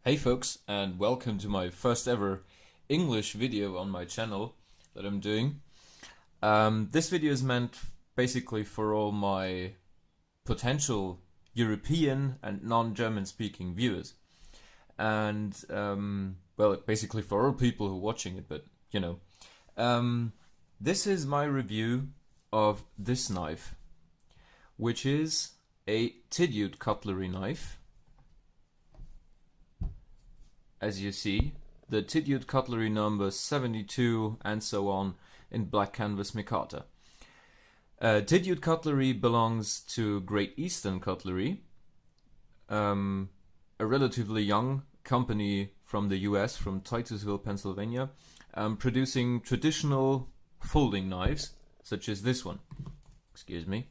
Hey folks, and welcome to my first ever English video on my channel that I'm doing. This video is meant basically for all my potential European and non-German speaking viewers. And, well, basically for all people who are watching it, but you know. This is my review of this knife, which is a Tidioute Cutlery knife. As you see, the Tidioute Cutlery number 72 and so on in black canvas micarta. Tidioute Cutlery belongs to Great Eastern Cutlery, a relatively young company from the US, from Titusville, Pennsylvania, producing traditional folding knives, such as this one. Excuse me.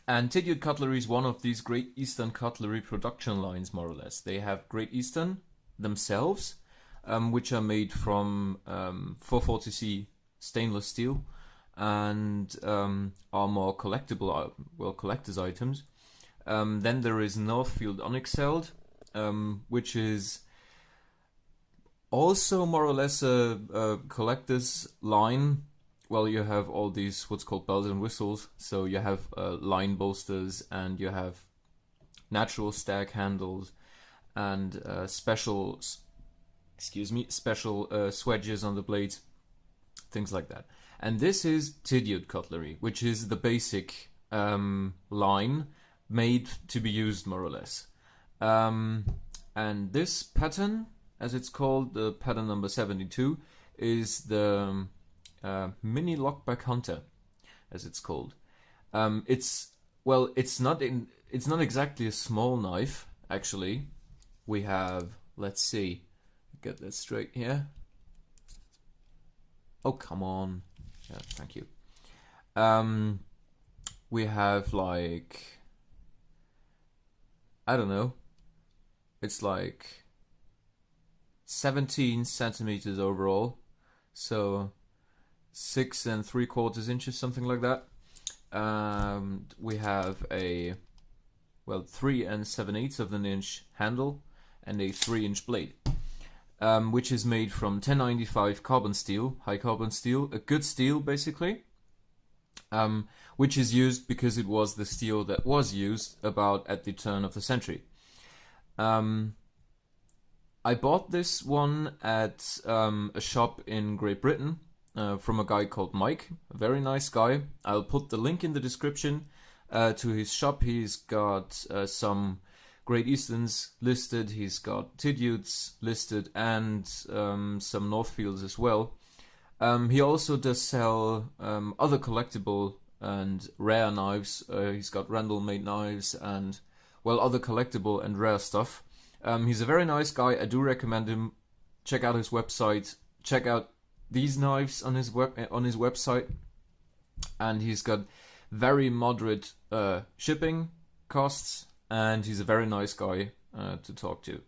And Tidioute Cutlery is one of these Great Eastern Cutlery production lines, more or less. They have Great Eastern themselves, which are made from 440C stainless steel and are more collectible, collector's items. Then there is Northfield Unexcelled, which is also more or less a collector's line. Well, you have all these what's called bells and whistles. So you have line bolsters, and you have natural stag handles, and special swedges on the blades, things like that. And this is Tidioute Cutlery, which is the basic line made to be used more or less. And this pattern, as it's called, the pattern number 72, is the mini lockback hunter, as it's called. It's not exactly a small knife, actually. We have, let's see, get that straight here. Oh, come on. Yeah, thank you. We have like, I don't know, it's like 17 centimeters overall, so 6 3/4 inches, something like that. We have a 3 7/8 of an inch handle and a 3-inch blade, which is made from 1095 carbon steel, high carbon steel, a good steel basically, which is used because it was the steel that was used about at the turn of the century. I bought this one at a shop in Great Britain, from a guy called Mike, a very nice guy. I'll put the link in the description to his shop. He's got some Great Easterns listed, he's got Tidioutes listed, and some Northfields as well. He also does sell other collectible and rare knives. He's got Randall-made knives and, well, other collectible and rare stuff. He's a very nice guy. I do recommend him. Check out his website. Check out these knives on his website, and he's got very moderate shipping costs, and he's a very nice guy to talk to.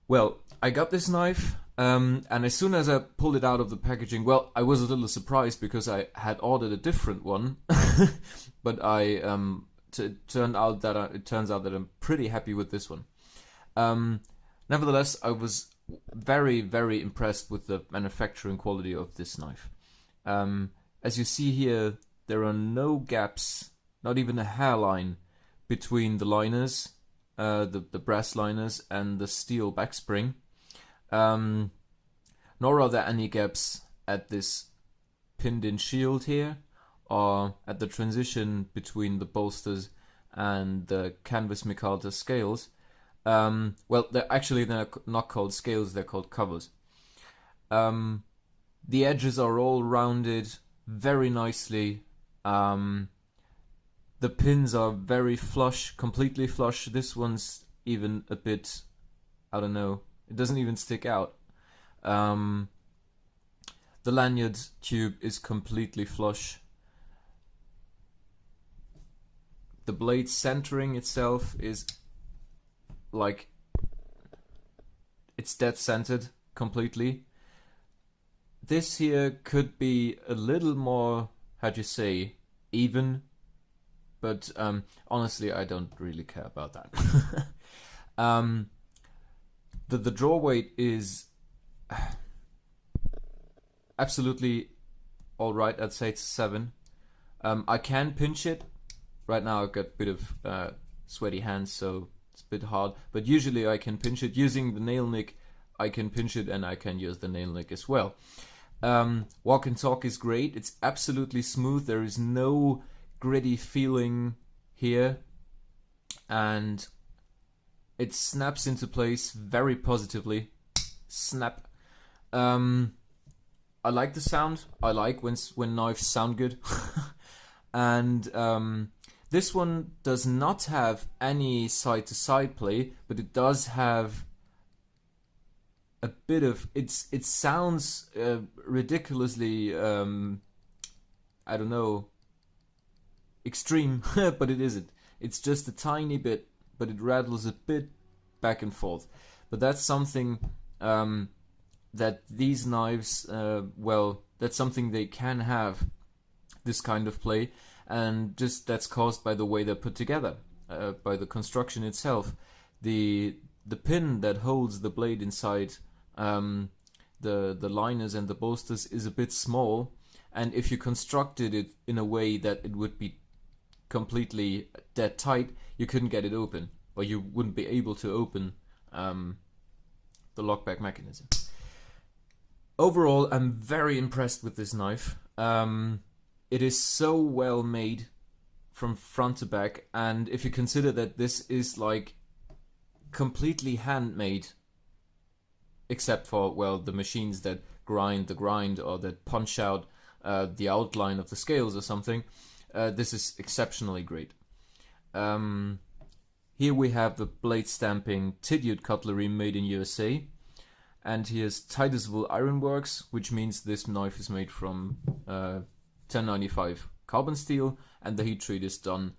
Well, I got this knife, and as soon as I pulled it out of the packaging, well, I was a little surprised because I had ordered a different one, but it turns out that I'm pretty happy with this one. Nevertheless, I was very, very impressed with the manufacturing quality of this knife. As you see here, there are no gaps, not even a hairline, between the liners, the brass liners, and the steel backspring. Nor are there any gaps at this pinned-in shield here, or at the transition between the bolsters and the canvas micarta scales. Well, they're not called scales, they're called covers. The edges are all rounded very nicely. The pins are very flush, completely flush. This one's even a bit, I don't know, it doesn't even stick out. The lanyard tube is completely flush. The blade centering itself is like, it's dead centered completely. This here could be a little more, how'd you say, even, but honestly, I don't really care about that. The draw weight is absolutely all right. I'd say it's a 7. I can pinch it. Right now I've got a bit of sweaty hands, so it's a bit hard. But usually I can pinch it using the nail nick. I can pinch it and I can use the nail nick as well. Walk and talk is great. It's absolutely smooth. There is no gritty feeling here, and it snaps into place very positively. Snap. I like the sound. I like when knives sound good. And this one does not have any side-to-side play, but it does have a bit of it sounds ridiculously I don't know, extreme, but it isn't. It's just a tiny bit, but it rattles a bit back and forth. But that's something that these knives, that's something they can have, this kind of play, and just that's caused by the way they're put together, by the construction itself. The pin that holds the blade inside the liners and the bolsters is a bit small, and if you constructed it in a way that it would be completely dead tight, you couldn't get it open, or you wouldn't be able to open the lockback mechanism. Overall, I'm very impressed with this knife. It is so well made from front to back, and if you consider that this is like completely handmade, except for, well, the machines that grind the grind or that punch out the outline of the scales or something, this is exceptionally great. Here we have the blade stamping Tidioute Cutlery made in USA, and here's Titusville Ironworks, which means this knife is made from 1095 carbon steel, and the heat treat is done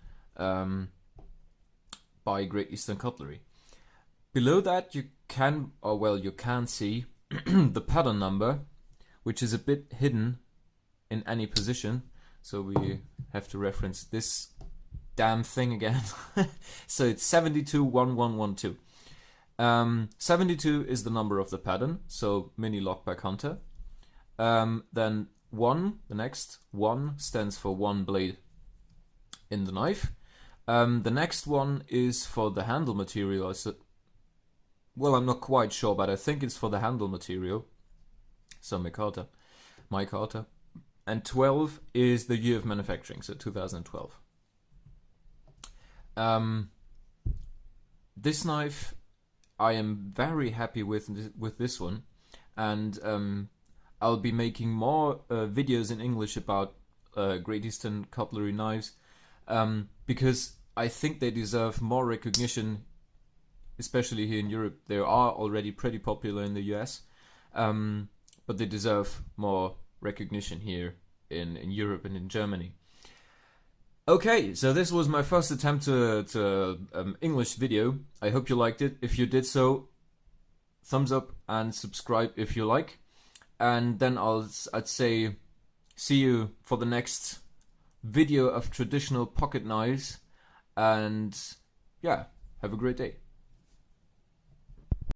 by Great Eastern Cutlery. Below that you can see the pattern number, which is a bit hidden in any position, so we have to reference this damn thing again. So it's 721112. 72 is the number of the pattern, so mini lockback hunter. Then 1, the next 1 stands for 1 blade in the knife. The next one is for the handle material. Well, I'm not quite sure, but I think it's for the handle material. So micarta. And 12 is the year of manufacturing, so 2012. This knife, I am very happy with this one, and I'll be making more videos in English about Great Eastern Cutlery knives, because I think they deserve more recognition, especially here in Europe. They are already pretty popular in the US, but they deserve more recognition here in Europe and in Germany. Okay, so this was my first attempt to English video. I hope you liked it. If you did so, thumbs up and subscribe if you like. And then I'd say see you for the next video of traditional pocket knives. And yeah, have a great day.